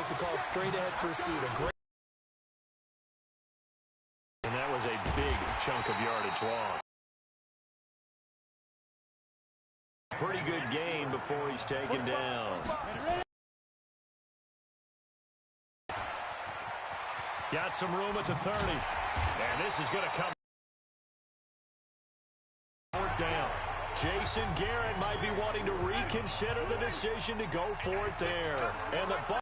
like to call straight-ahead pursuit. A great. And that was a big chunk of yardage long. Pretty good gain before he's taken down. Got some room at the 30. And this is going to come down. Jason Garrett might be wanting to reconsider the decision to go for it there. And the ball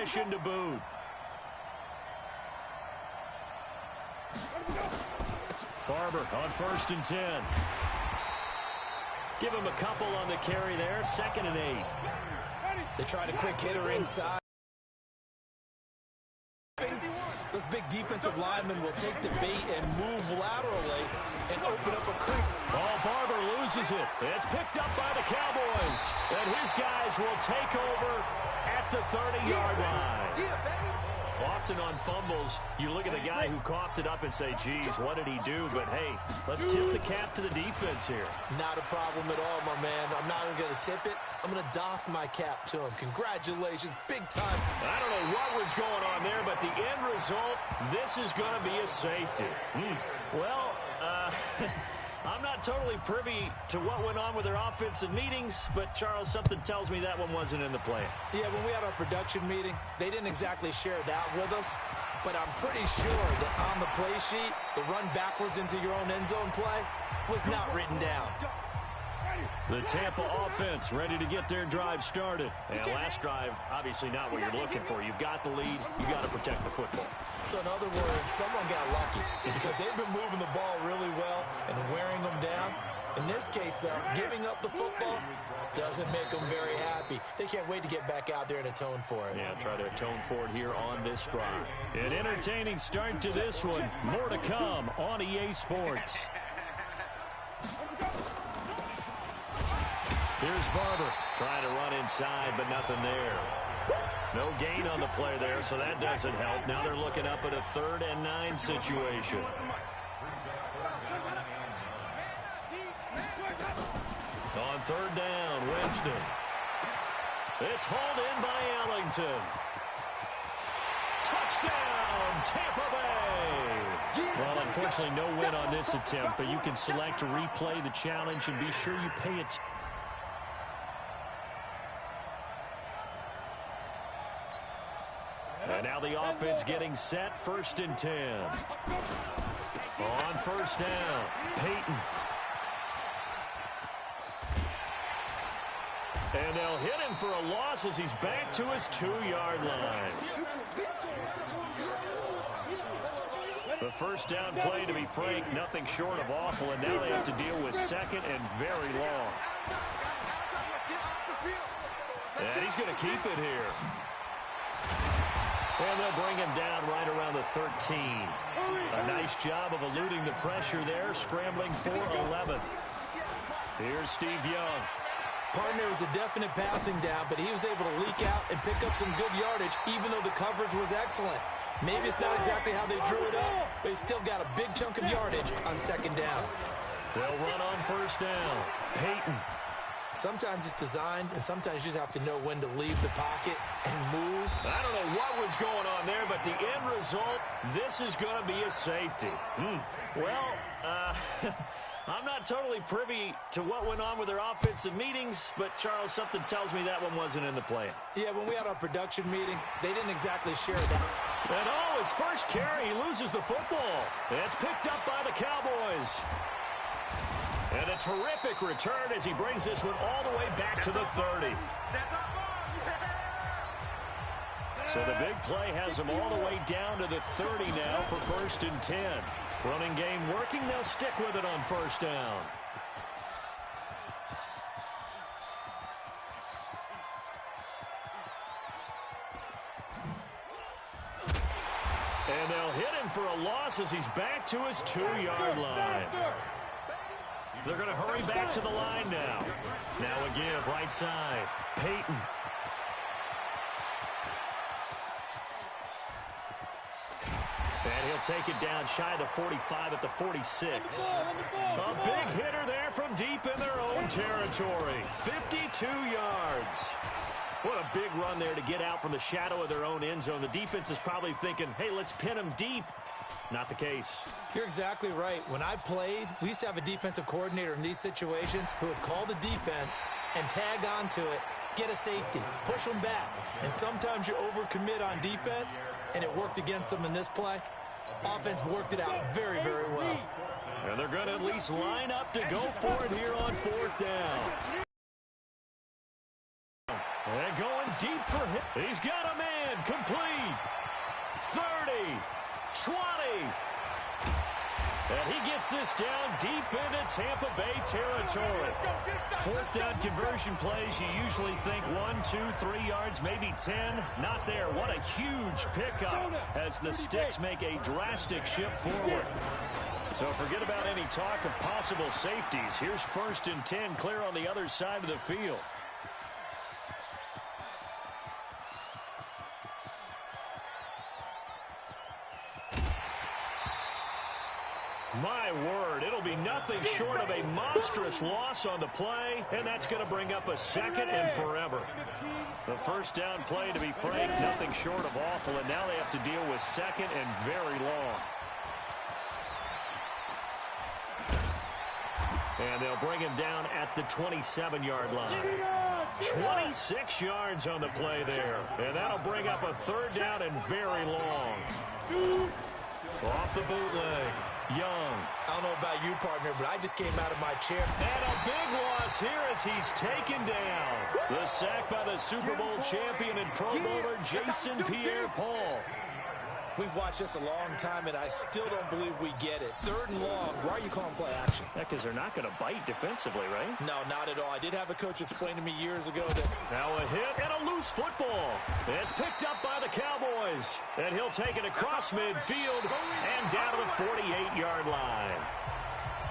to boot. Barber on 1st and 10. Give him a couple on the carry there. 2nd and 8. They tried a quick hitter inside. Those big defensive linemen will take the bait and move laterally and open up a creek. Oh, Barber loses it. It's picked up by the Cowboys. And his guys will take over at the 30-yard line. Often on fumbles, you look at the guy who coughed it up and say, geez, what did he do? But, hey, let's tip the cap to the defense here. Not a problem at all, my man. I'm not even going to tip it. I'm going to doff my cap to him. Congratulations, big time. I don't know what was going on there, but the end result, this is going to be a safety. Well, I'm not totally privy to what went on with their offensive meetings, but, Charles, something tells me that one wasn't in the play. Yeah, when we had our production meeting, they didn't exactly share that with us, but I'm pretty sure that on the play sheet, the run backwards into your own end zone play was not written down. The Tampa offense ready to get their drive started. And last drive, obviously not what you're looking for. You've got the lead. You got to protect the football. So in other words, someone got lucky because they've been moving the ball really well and wearing them down. In this case, though, giving up the football doesn't make them very happy. They can't wait to get back out there and atone for it. Yeah, try to atone for it here on this drive. An entertaining start to this one. More to come on EA Sports. Here's Barber trying to run inside, but nothing there. No gain on the play there, so that doesn't help. Now they're looking up at a 3rd and 9 situation. On 3rd down, Winston. It's hauled in by Ellington. Touchdown, Tampa Bay! Well, unfortunately, no win on this attempt, but you can select to replay the challenge and be sure you pay it. And now the offense getting set, 1st and 10. On 1st down, Peyton. And they'll hit him for a loss as he's back to his 2-yard line. The 1st down play, to be frank, nothing short of awful, and now they have to deal with 2nd and very long. And he's going to keep it here. And they'll bring him down right around the 13. A nice job of eluding the pressure there, scrambling for 11. Here's Steve Young. Partner was a definite passing down, but he was able to leak out and pick up some good yardage, even though the coverage was excellent. Maybe it's not exactly how they drew it up, but he still got a big chunk of yardage on 2nd down. They'll run on 1st down. Peyton. Sometimes it's designed, and sometimes you just have to know when to leave the pocket and move. I don't know what was going on there, but the end result, this is going to be a safety. Well, I'm not totally privy to what went on with their offensive meetings, but, Charles, something tells me that one wasn't in the play. Yeah, when we had our production meeting, they didn't exactly share that. And, his first carry, he loses the football. It's picked up by the Cowboys. And a terrific return as he brings this one all the way back to the 30. So the big play has him all the way down to the 30 now for 1st and 10. Running game working. They'll stick with it on 1st down. And they'll hit him for a loss as he's back to his 2-yard line. They're going to hurry back to the line now. Now a give, right side. Peyton. And he'll take it down shy of the 45 at the 46. A big hitter there from deep in their own territory. 52 yards. What a big run there to get out from the shadow of their own end zone. The defense is probably thinking, hey, let's pin them deep. Not the case. You're exactly right. When I played, we used to have a defensive coordinator in these situations who would call the defense and tag onto it, get a safety, push them back. And sometimes you overcommit on defense, and it worked against them in this play. Offense worked it out very, very well. And they're going to at least line up to go for it here on 4th down. And going deep for him. He's got a man complete. 30, 20. And he gets this down deep into Tampa Bay territory. 4th down conversion plays, you usually think 1, 2, 3 yards, maybe 10. Not there. What a huge pickup as the Sticks make a drastic shift forward. So forget about any talk of possible safeties. Here's 1st and 10 clear on the other side of the field. My word, it'll be nothing short of a monstrous loss on the play, and that's going to bring up a 2nd and forever. The 1st down play, to be frank, nothing short of awful, and now they have to deal with 2nd and very long. And they'll bring him down at the 27-yard line. 26 yards on the play there, and that'll bring up a 3rd down and very long. Off the bootleg. Young. I don't know about you, partner, but I just came out of my chair. And a big loss here as he's taken down. The sack by the Super Bowl champion and Pro Bowler Jason Pierre-Paul. We've watched this a long time, and I still don't believe we get it. 3rd and long. Why are you calling play action? Yeah, because they're not going to bite defensively, right? No, not at all. I did have a coach explain to me years ago that... Now a hit and a loose football. It's picked up by the Cowboys. And he'll take it across midfield and down to the 48-yard line.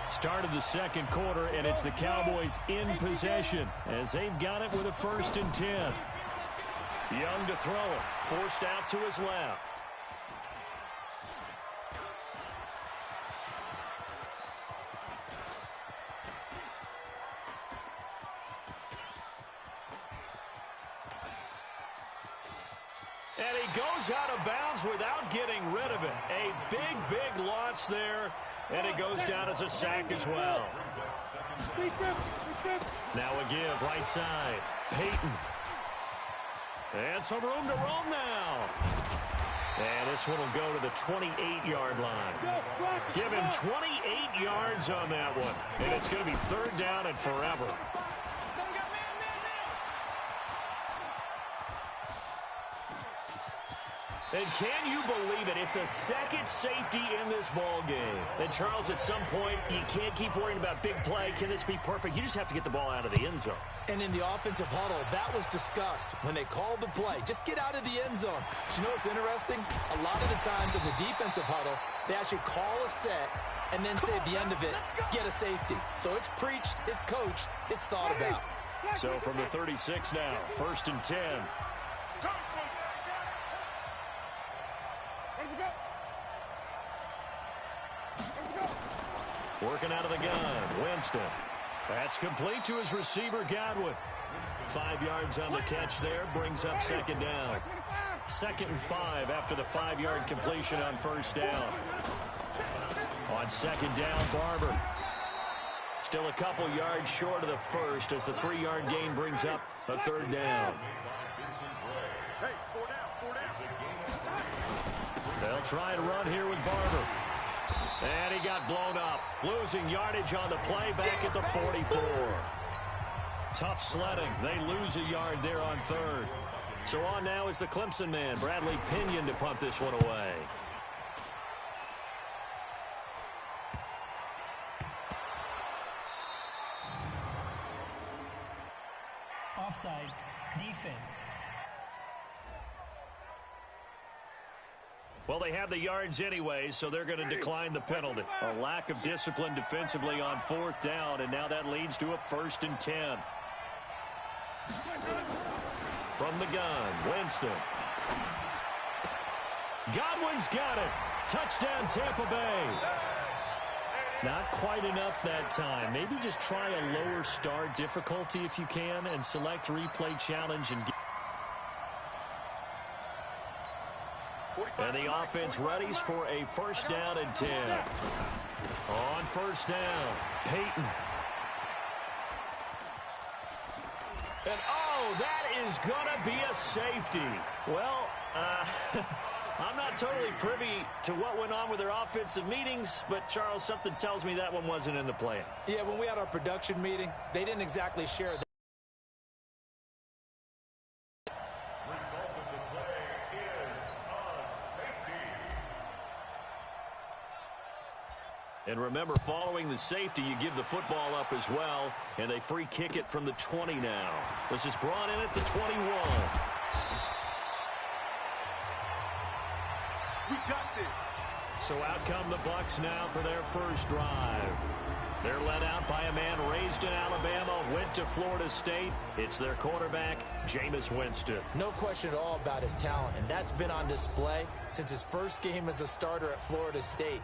Start of the 2nd quarter, and it's the Cowboys in possession as they've got it with a 1st and 10. Young to throw it. Forced out to his left. And he goes out of bounds without getting rid of it. A big, big loss there. And it goes down as a sack as well. Now a give, right side. Peyton. And some room to roam now. And this one will go to the 28-yard line. Give him 28 yards on that one. And it's going to be 3rd down and forever. And can you believe it? It's a 2nd safety in this ball game. And Charles, at some point, you can't keep worrying about big play. Can this be perfect? You just have to get the ball out of the end zone. And in the offensive huddle, that was discussed when they called the play. Just get out of the end zone. But you know what's interesting? A lot of the times in the defensive huddle, they actually call a set and then say at the end of it, get a safety. So it's preached, it's coached, it's thought about. So from the 36 now, 1st and 10. Working out of the gun, Winston. That's complete to his receiver, Godwin. 5 yards on the catch there, brings up 2nd down. 2nd and 5 after the 5-yard completion on 1st down. On 2nd down, Barber. Still a couple yards short of the 1st as the 3-yard gain brings up a 3rd down. They'll try to run here with Barber. And he got blown up. Losing yardage on the play back at the 44. Tough sledding. They lose a yard there on 3rd. So on now is the Clemson man, Bradley Pinion, to punt this one away. Offside. Defense. Well, they have the yards anyway, so they're going to decline the penalty. A lack of discipline defensively on 4th down, and now that leads to a 1st and 10. From the gun, Winston. Godwin's got it. Touchdown, Tampa Bay. Not quite enough that time. Maybe just try a lower start difficulty if you can and select replay challenge and get... And the offense readies for a first down and 10. On first down, Peyton. And, oh, that is going to be a safety. Well, I'm not totally privy to what went on with their offensive meetings, but, Charles, something tells me that one wasn't in the plan. Yeah, when we had our production meeting, they didn't exactly share that. Result of the play is a safety. And remember, following the safety, you give the football up as well, and they free kick it from the 20 now. This is brought in at the 21. We got this. So out come the Bucs now for their first drive. They're led out by a man raised in Alabama, went to Florida State. It's their quarterback, Jameis Winston. No question at all about his talent, and that's been on display since his first game as a starter at Florida State.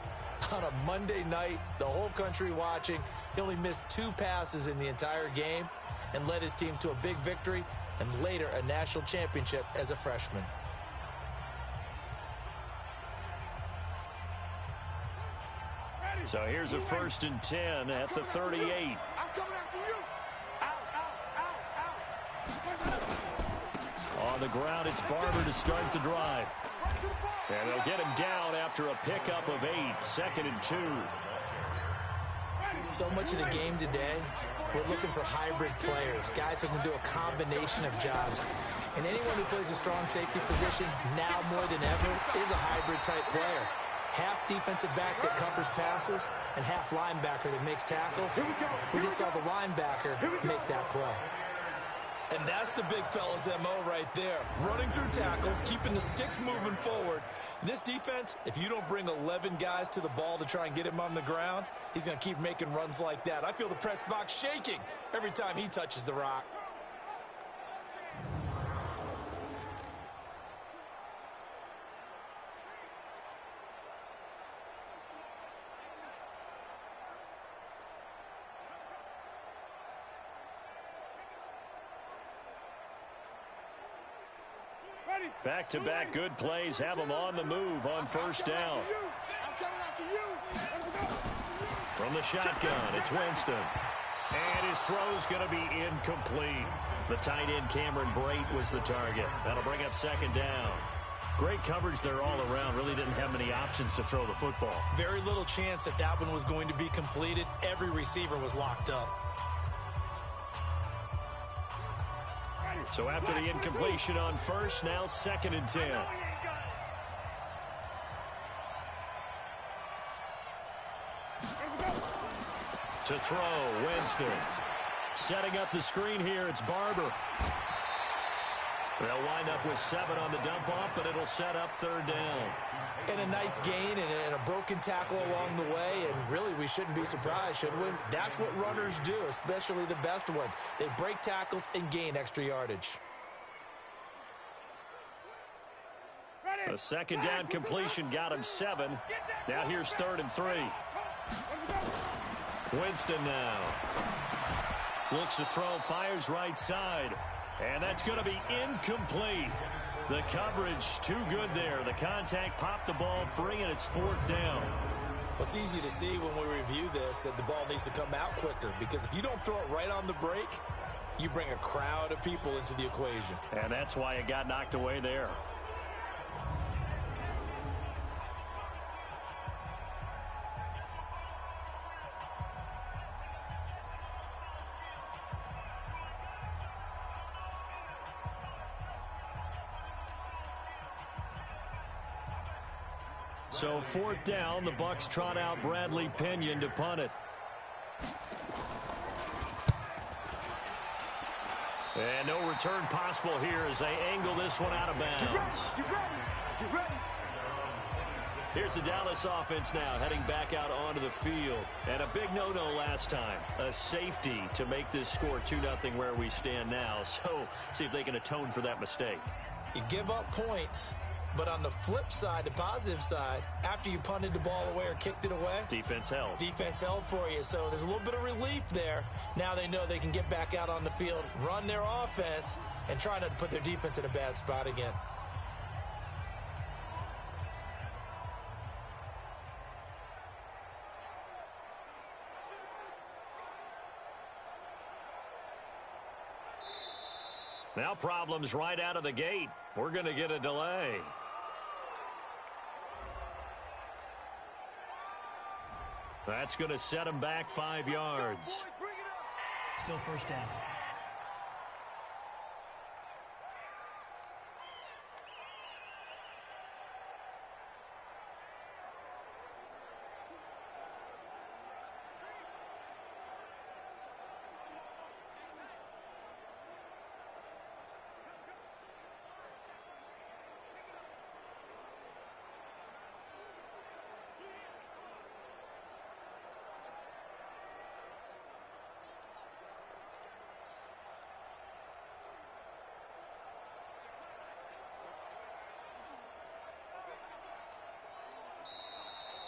On a Monday night, the whole country watching, he only missed 2 passes in the entire game and led his team to a big victory and later a national championship as a freshman. So here's a first and 10 at the 38. I'm coming after you. Out. On the ground, it's Barber to start the drive. And they'll get him down after a pickup of 8, 2nd and 2. So much of the game today, we're looking for hybrid players, guys who can do a combination of jobs. And anyone who plays a strong safety position, now more than ever, is a hybrid-type player. Half defensive back that covers passes and half linebacker that makes tackles. We just saw the linebacker make that play. And that's the big fella's MO right there. Running through tackles, keeping the sticks moving forward. This defense, if you don't bring 11 guys to the ball to try and get him on the ground, he's going to keep making runs like that. I feel the press box shaking every time he touches the rock. Back-to-back good plays have them on the move on first down. From the shotgun, it's Winston. And his throw's going to be incomplete. The tight end, Cameron Brate, was the target. That'll bring up second down. Great coverage there all around. Really didn't have many options to throw the football. Very little chance that that one was going to be completed. Every receiver was locked up. So after the incompletion on first, now 2nd and 10. To throw, Winston. Setting up the screen here, it's Barber. They'll wind up with 7 on the dump-off, but it'll set up 3rd down. And a nice gain and a broken tackle along the way, and really we shouldn't be surprised, should we? That's what runners do, especially the best ones. They break tackles and gain extra yardage. A 2nd down completion got him 7. Now here's 3rd and 3. Winston now. Looks to throw, fires right side. And that's going to be incomplete. The coverage too good there. The contact popped the ball free, and it's 4th down. Well, it's easy to see when we review this that the ball needs to come out quicker, because if you don't throw it right on the break, you bring a crowd of people into the equation. And that's why it got knocked away there. So 4th down, the Bucs trot out Bradley Pinion to punt it. And no return possible here as they angle this one out of bounds. Get ready. Here's the Dallas offense now heading back out onto the field. And a big no-no last time. A safety to make this score 2-0 where we stand now. So see if they can atone for that mistake. You give up points. But on the flip side, the positive side, after you punted the ball away or kicked it away, defense held. Defense held for you. So there's a little bit of relief there. Now they know they can get back out on the field, run their offense, and try not to put their defense in a bad spot again. Now problems right out of the gate. We're going to get a delay. That's going to set him back 5 yards. Still first down.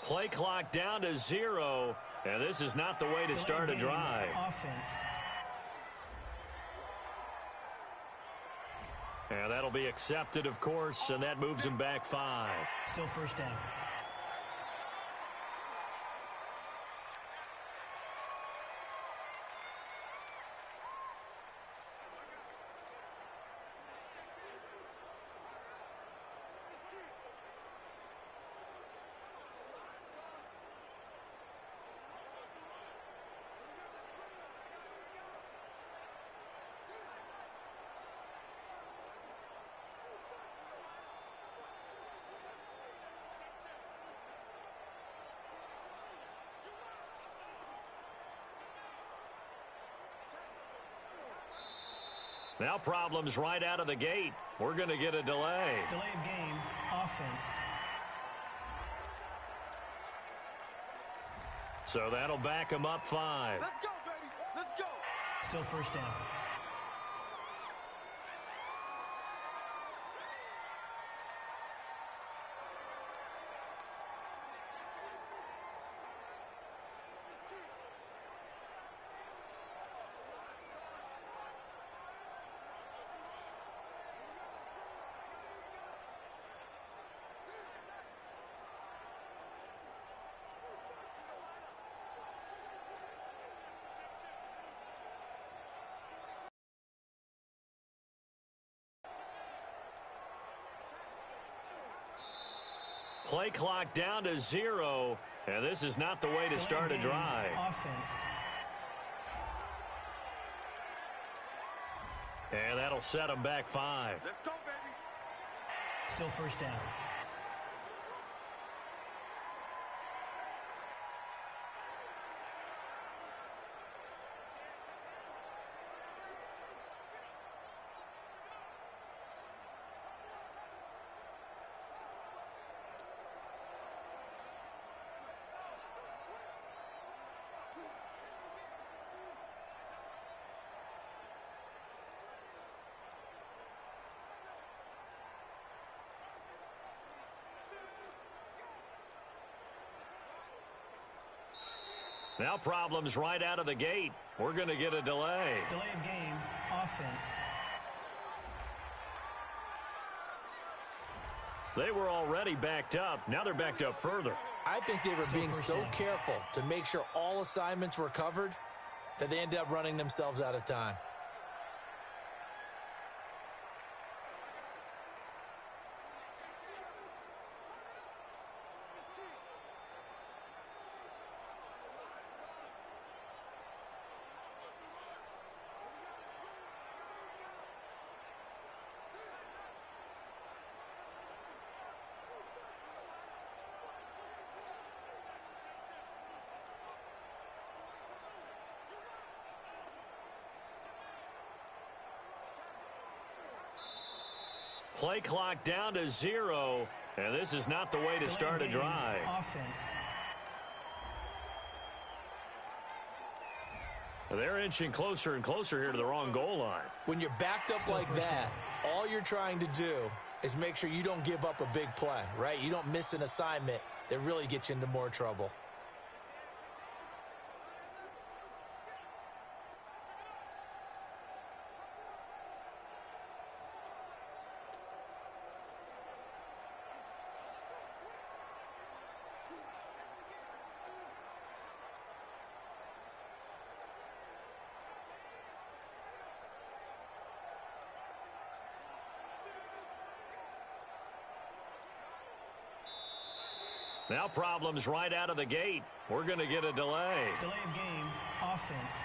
Play clock down to 0, and this is not the way to start a drive. Offense. And that'll be accepted, of course, and that moves him back 5. Still first down. Now problems right out of the gate. We're going to get a delay. Delay of game. Offense. So that'll back him up 5. Let's go, baby. Let's go. Still first down. Play clock down to 0, and this is not the way to start a drive. Offense. And that'll set him back 5. Let's go, baby. Still first down. Now problems right out of the gate. We're going to get a delay. Delay of game. Offense. They were already backed up. Now they're backed up further. I think they were Still being first so down. careful to make sure all assignments were covered that they ended up running themselves out of time. Play clock down to 0, and this is not the way to start a drive. Offense. They're inching closer and closer here to the wrong goal line. When you're backed up Still like first that, down. all you're trying to do is make sure you don't give up a big play, right? You don't miss an assignment that really gets you into more trouble. Now problems right out of the gate. We're going to get a delay. Delay of game, offense.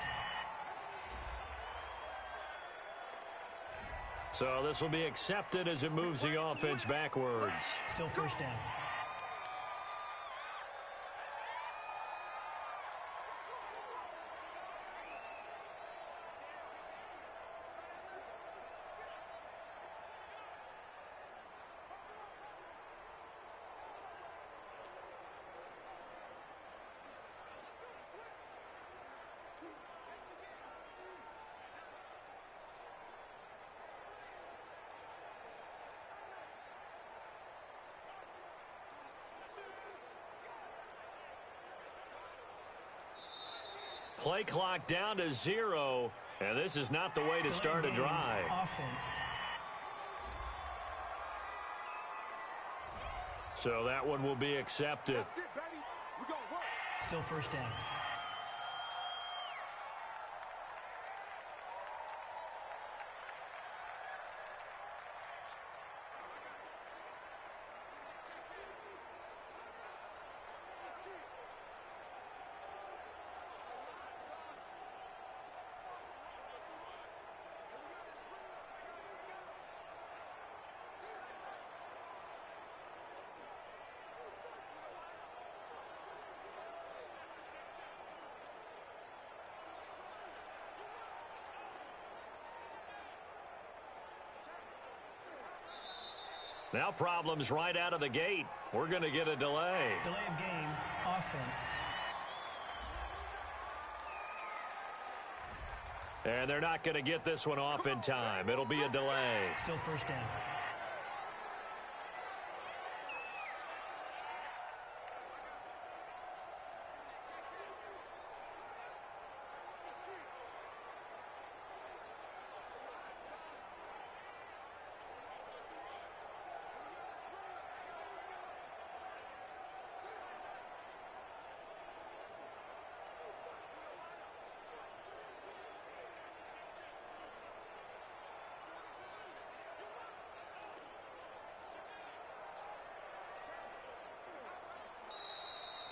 So this will be accepted as it moves the offense backwards. Still first down. Play clock down to 0, and this is not the way to start a drive. Offense. So that one will be accepted. That's it, baby. We're going to work. Still first down. Now problems right out of the gate. We're going to get a delay. Delay of game, offense. And they're not going to get this one off in time. It'll be a delay. Still first down.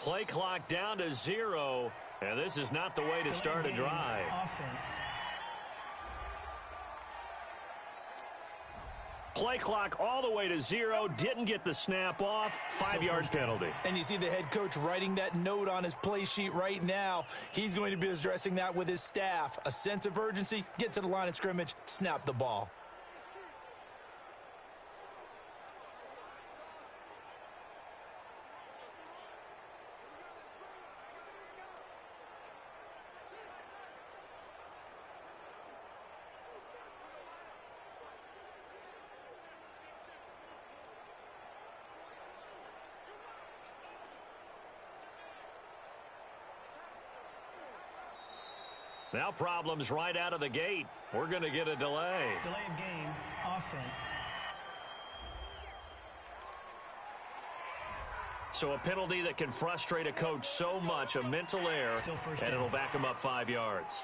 Play clock down to 0, and this is not the way to start a drive. Offense. Play clock all the way to 0, didn't get the snap off, 5-yard penalty. And you see the head coach writing that note on his play sheet right now. He's going to be addressing that with his staff. A sense of urgency, get to the line of scrimmage, snap the ball. Now problems right out of the gate. We're going to get a delay. Delay of game, offense. So a penalty that can frustrate a coach so much, a mental error, and it'll back him up 5 yards.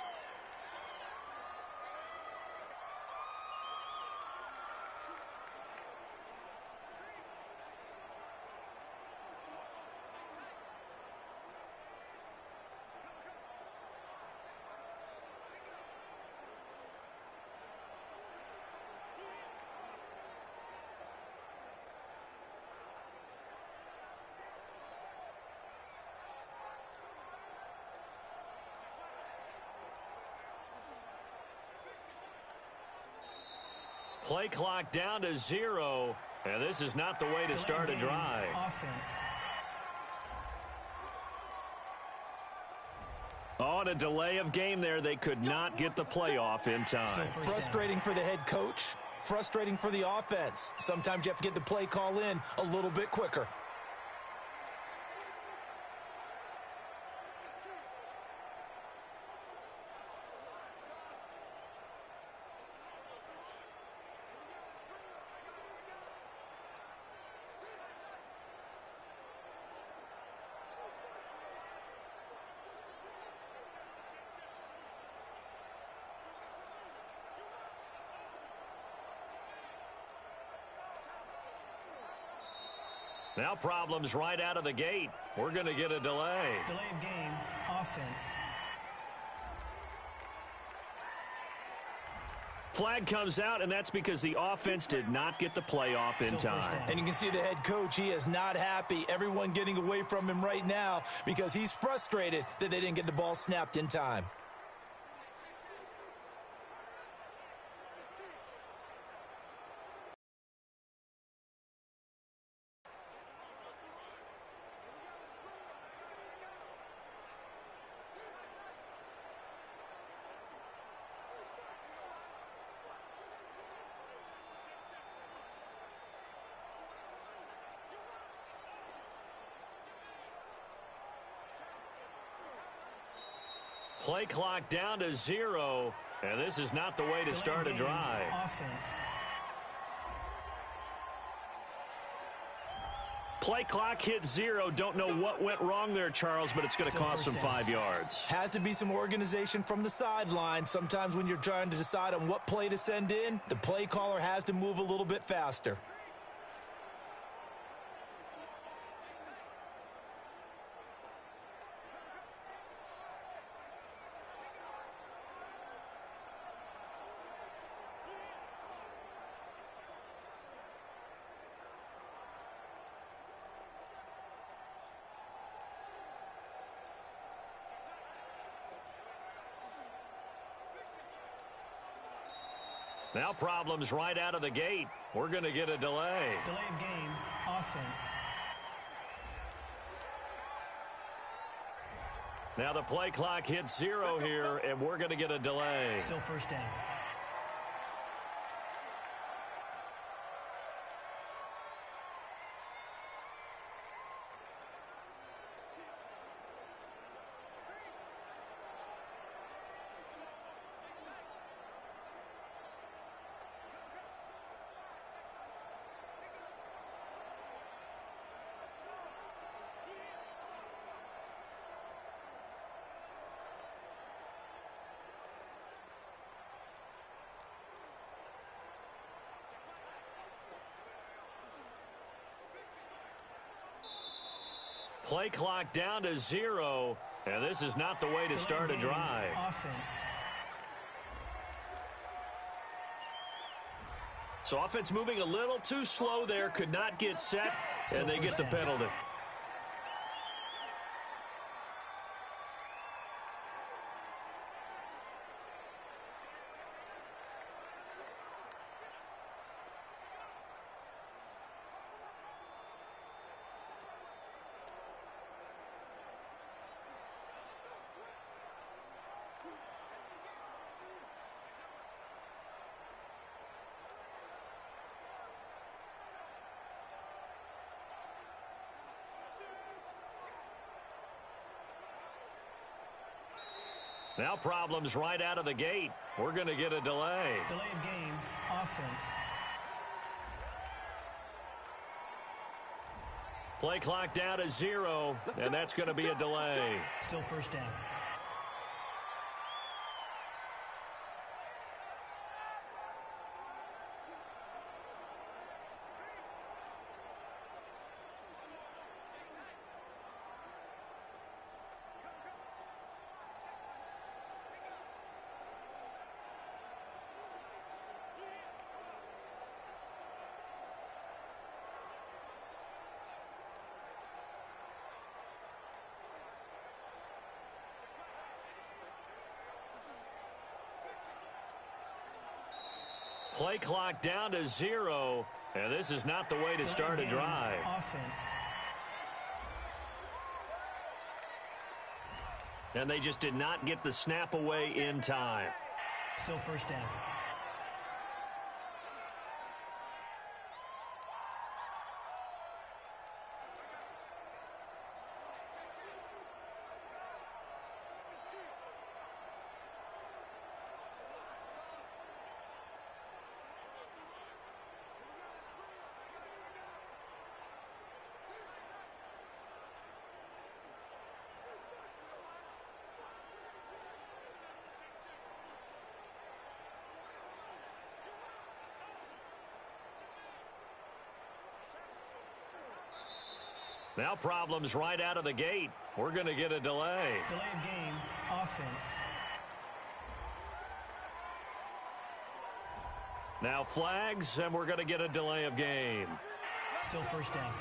Play clock down to 0, and this is not the way to start a drive. Offense. On a delay of game there, they could not get the playoff in time. Frustrating for the head coach, frustrating for the offense. Sometimes you have to get the play call in a little bit quicker. Now problems right out of the gate. We're going to get a delay. Delay of game, offense. Flag comes out, and that's because the offense did not get the playoff in Still first time. down. And you can see the head coach, he is not happy. Everyone getting away from him right now because he's frustrated that they didn't get the ball snapped in time. Play clock down to 0, and this is not the way to start a drive. Offense. Play clock hit 0. Don't know what went wrong there, Charles, but it's going to cost them 5 yards. Has to be some organization from the sideline. Sometimes when you're trying to decide on what play to send in, the play caller has to move a little bit faster. Now problems right out of the gate. We're going to get a delay. Delay of game, offense. Now the play clock hits 0 here, and we're going to get a delay. Still first down. Play clock down to 0, and this is not the way to start a drive. Offense. So offense moving a little too slow there, could not get set, and they get the penalty. Now problems right out of the gate. We're going to get a delay. Delay of game, offense. Play clock down to 0, and that's going to be a delay. Still first down. Play clock down to 0, and this is not the way to start a drive. Offense. And they just did not get the snap away in time. Still first down. Now problems right out of the gate. We're going to get a delay. Delay of game, offense. Now flags, and we're going to get a delay of game. Still first down.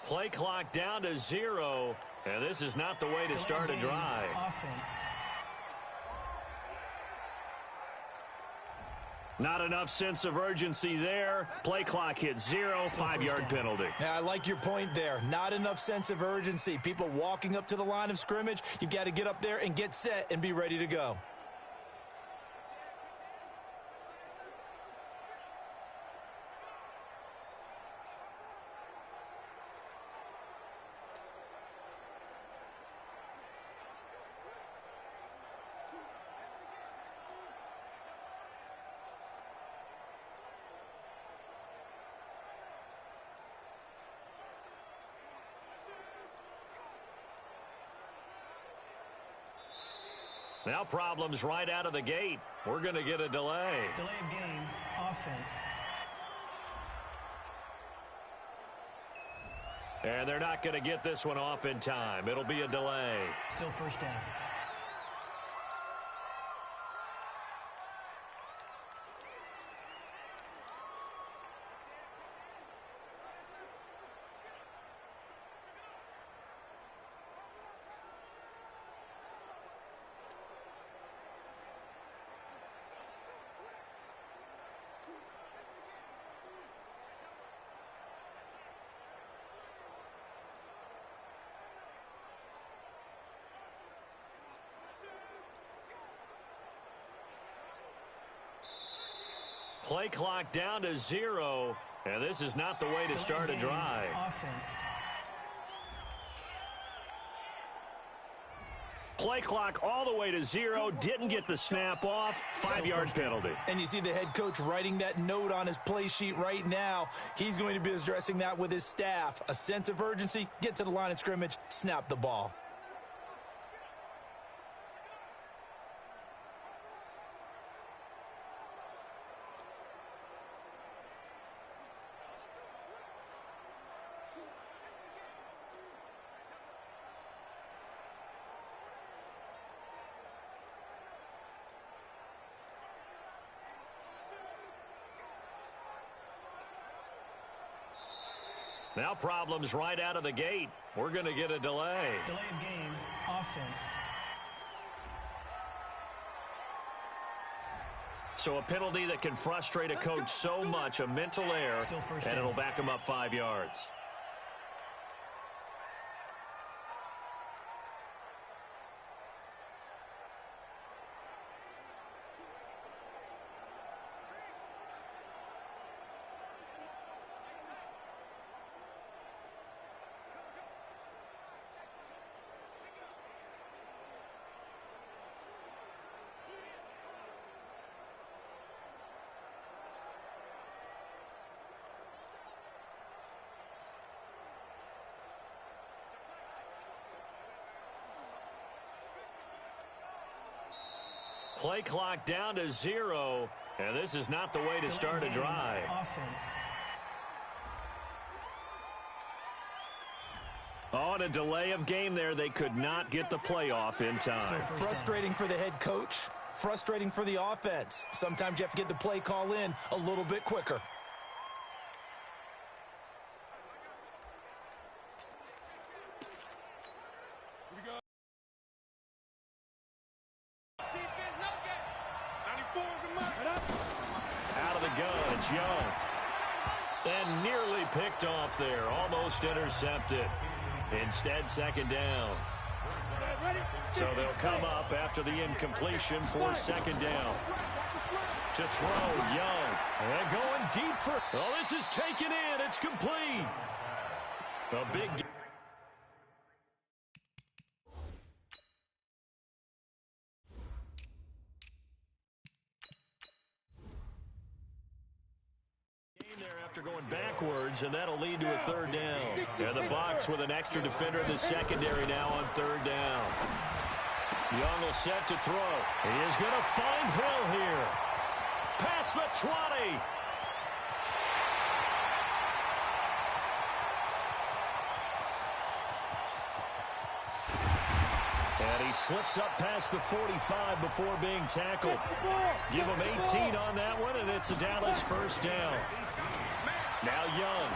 Play clock down to 0, and this is not the way to start a drive. Offense. Not enough sense of urgency there. Play clock hits 0, 5-yard penalty. Yeah, I like your point there. Not enough sense of urgency. People walking up to the line of scrimmage, you've got to get up there and get set and be ready to go. Now problems right out of the gate. We're going to get a delay. Delay of game, offense. And they're not going to get this one off in time. It'll be a delay. Still first down. Play clock down to 0, and this is not the way to start a drive. Offense. Play clock all the way to 0, didn't get the snap off, 5-yard penalty. And you see the head coach writing that note on his play sheet right now. He's going to be addressing that with his staff. A sense of urgency, get to the line of scrimmage, snap the ball. Now problems right out of the gate. We're going to get a delay. Delay of game, offense. So a penalty that can frustrate a coach so much, a mental error, and it'll back him up 5 yards. Play clock down to 0, and this is not the way to start a drive. Offense. On a delay of game there, they could not get the playoff in time. Frustrating for the head coach, frustrating for the offense. Sometimes you have to get the play call in a little bit quicker. Young. And nearly picked off there. Almost intercepted. Instead, second down. So they'll come up after the incompletion for second down. To throw, Young. And going deep for... Oh, this is taken in. It's complete. A big... there after going backwards, and that'll lead to a third down. And the Bucs with an extra defender in the secondary now on third down. Young will set to throw. He is going to find Hill here. Past the 20. And he slips up past the 45 before being tackled. Give him 18 on that one, and it's a Dallas first down. Now Young.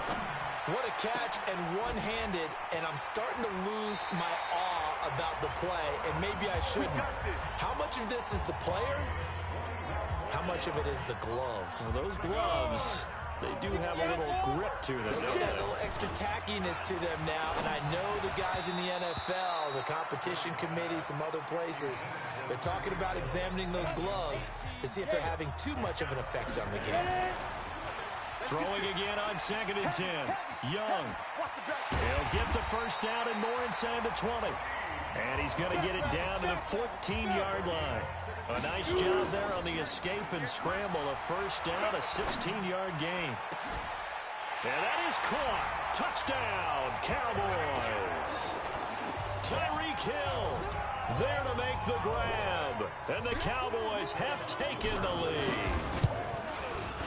What a catch, and one-handed, and I'm starting to lose my awe about the play, and maybe I shouldn't. How much of this is the player? How much of it is the glove? Well, those gloves, they do have a little grip to them, don't they? they? A little extra tackiness to them now, and I know the guys in the NFL, the competition committee, some other places, they're talking about examining those gloves to see if they're having too much of an effect on the game. Throwing again on 2nd and 10. Young. He'll get the first down and more inside the 20. And he's going to get it down to the 14-yard line. A nice job there on the escape and scramble. A first down, a 16-yard gain. And that is caught. Touchdown, Cowboys. Tyreek Hill there to make the grab. And the Cowboys have taken the lead.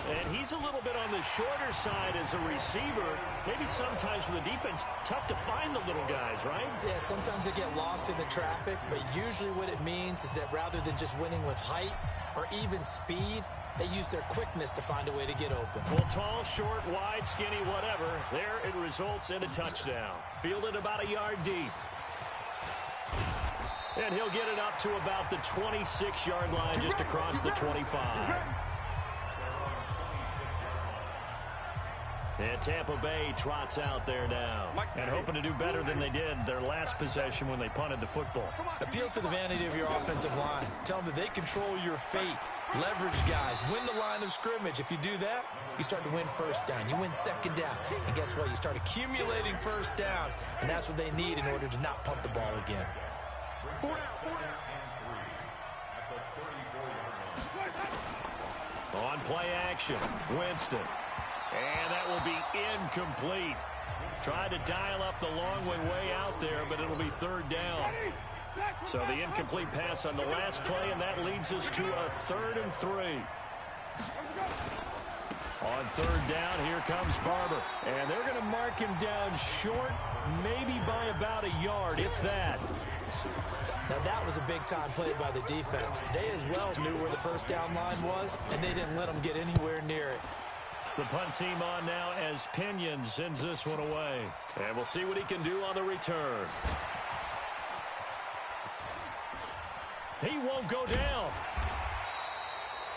And he's a little bit on the shorter side as a receiver. Maybe sometimes for the defense, tough to find the little guys, right? Yeah, sometimes they get lost in the traffic, but usually what it means is that rather than just winning with height or even speed, they use their quickness to find a way to get open. Well, tall, short, wide, skinny, whatever. There it results in a touchdown. Fielded about a yard deep. And he'll get it up to about the 26-yard line just across the 25. And Tampa Bay trots out there now. And hoping to do better than they did their last possession when they punted the football. Appeal to the vanity of your offensive line. Tell them that they control your fate. Leverage guys. Win the line of scrimmage. If you do that, you start to win first down. You win second down. And guess what? You start accumulating first downs. And that's what they need in order to not punt the ball again. On play action, Winston. And that will be incomplete. Tried to dial up the long way out there, but it'll be third down. So the incomplete pass on the last play, and that leads us to a 3rd and 3. On third down, here comes Barber. And they're going to mark him down short, maybe by about a yard, if that. Now, that was a big-time play by the defense. They as well knew where the first down line was, and they didn't let them get anywhere near it. The punt team on now as Pinion sends this one away. And we'll see what he can do on the return. He won't go down.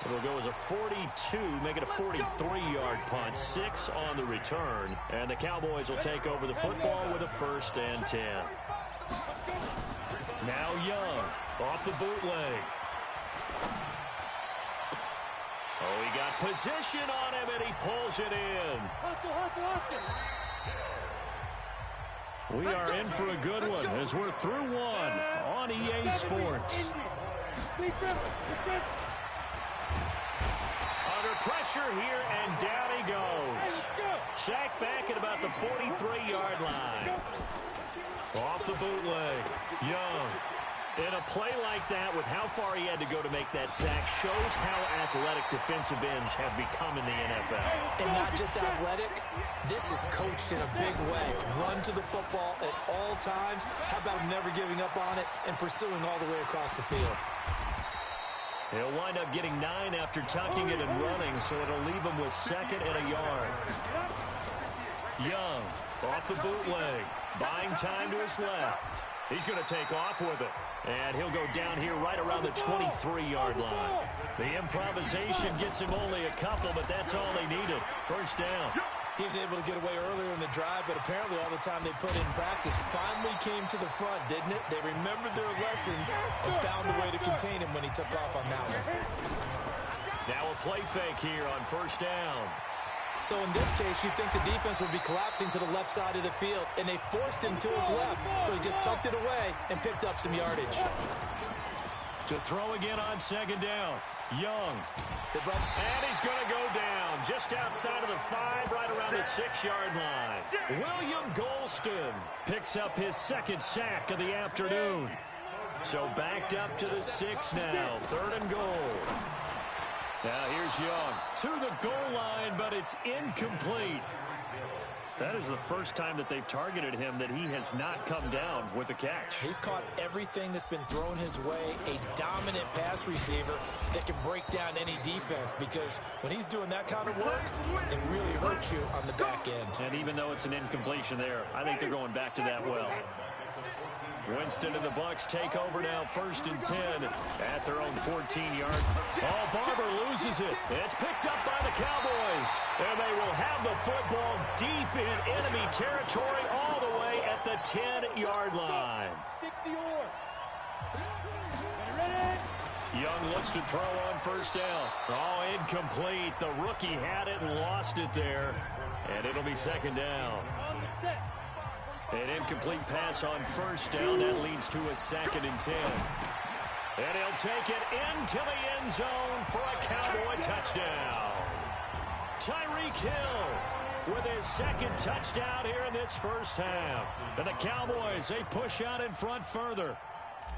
It'll go as a 42, make it a 43-yard punt. 6 on the return. And the Cowboys will take over the football with a 1st and 10. Now Young off the bootleg. Oh, he got position on him, and he pulls it in. We are in for a good one as we're through one on EA Sports. Under pressure here, and down he goes. Sacked back at about the 43-yard line. Off the bootleg, Young. In a play like that, with how far he had to go to make that sack, shows how athletic defensive ends have become in the NFL. And not just athletic, this is coached in a big way. Run to the football at all times. How about never giving up on it and pursuing all the way across the field? He'll wind up getting 9 after tucking it and running, so it'll leave him with 2nd and a yard. Young off the bootleg, buying time to his left. He's going to take off with it. And he'll go down here right around the 23-yard line. The improvisation gets him only a couple, but that's all they needed. First down. He was able to get away earlier in the drive, but apparently all the time they put in practice finally came to the front, didn't it? They remembered their lessons and found a way to contain him when he took off on that one. Now a play fake here on first down. So in this case, you'd think the defense would be collapsing to the left side of the field, and they forced him to his left, so he just tucked it away and picked up some yardage. To throw again on second down. Young. And he's going to go down just outside of the 5, right around the 6-yard line. William Golston picks up his second sack of the afternoon. So backed up to the 6 now. 3rd and goal. Now here's Young to the goal line, but it's incomplete. That is the first time that they've targeted him that he has not come down with a catch. He's caught everything that's been thrown his way, a dominant pass receiver that can break down any defense, because when he's doing that kind of work, it really hurts you on the back end. And even though it's an incompletion there, I think they're going back to that well. Winston and the Bucs take over now, 1st and 10 at their own 14-yard. Oh, Barber loses it. It's picked up by the Cowboys. And they will have the football deep in enemy territory all the way at the 10-yard line. Young looks to throw on first down. Oh, incomplete. The rookie had it and lost it there. And it'll be second down. An incomplete pass on first down. That leads to a 2nd and 10. And he'll take it into the end zone for a Cowboy touchdown. Tyreek Hill with his 2nd touchdown here in this first half. And the Cowboys, they push out in front further.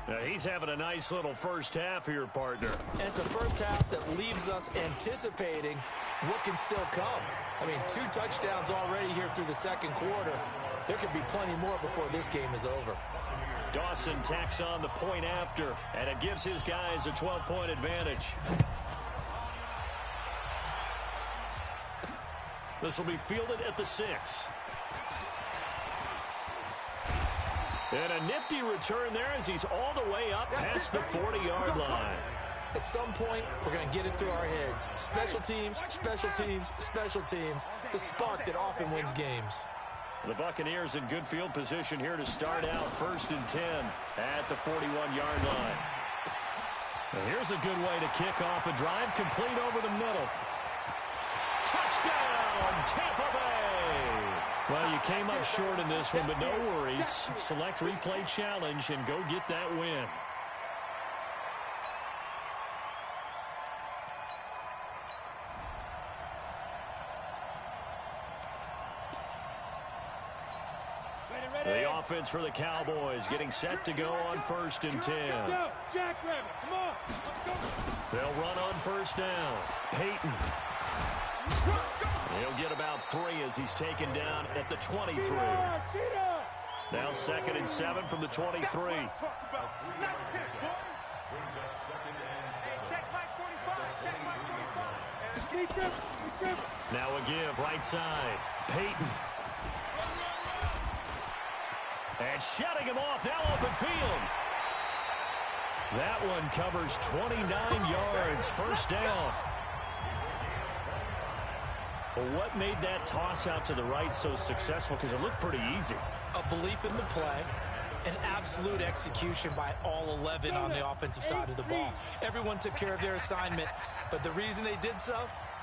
Now, he's having a nice little first half here, partner. And it's a first half that leaves us anticipating what can still come. I mean, 2 touchdowns already here through the 2nd quarter. There could be plenty more before this game is over. Dawson tacks on the point after, and it gives his guys a 12-point advantage. This will be fielded at the 6. And a nifty return there as he's all the way up past the 40-yard line. At some point, we're going to get it through our heads. Special teams, special teams, special teams. The spark that often wins games. The Buccaneers in good field position here to start out, 1st and 10 at the 41-yard line. Now here's a good way to kick off a drive, complete over the middle. Touchdown, Tampa Bay! Well, you came up short in this one, but no worries. Select replay challenge and go get that win. The offense for the Cowboys getting set to go on 1st and 10. They'll run on first down. Peyton. He'll get about 3 as he's taken down at the 23. Now 2nd and 7 from the 23. Now a give right side. Peyton. And shutting him off, now open field. That one covers 29 yards, 1st down. Well, what made that toss out to the right so successful? Because it looked pretty easy. A belief in the play, an absolute execution by all 11 on the offensive side of the ball. Everyone took care of their assignment, but the reason they did so,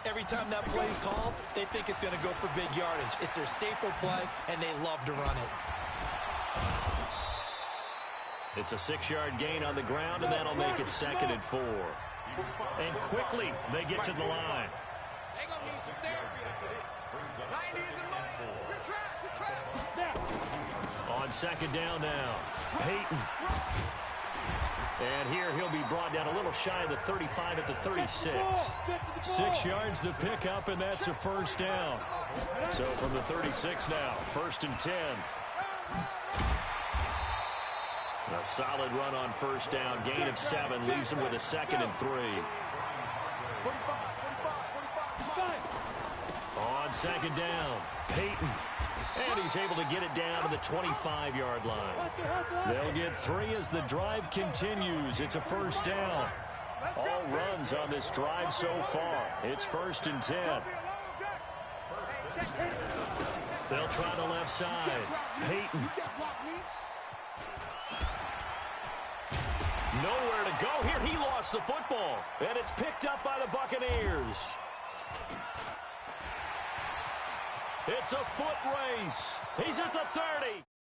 every time that play is called, they think it's going to go for big yardage. It's their staple play, and they love to run it. It's a 6-yard gain on the ground, and that'll make it 2nd and 4. And quickly, they get to the line. On 2nd down now, Peyton. And here he'll be brought down a little shy of the 35 at the 36. 6 yards to pick up, and that's a 1st down. So from the 36 now, 1st and 10. A solid run on first down. Gain of 7 leaves him with a 2nd and 3. On 2nd down, Peyton. And he's able to get it down to the 25-yard line. They'll get 3 as the drive continues. It's a 1st down. All runs on this drive so far. It's 1st and 10. They'll try the left side. Peyton. Nowhere to go here. He lost the football. And it's picked up by the Buccaneers. It's a foot race. He's at the 30.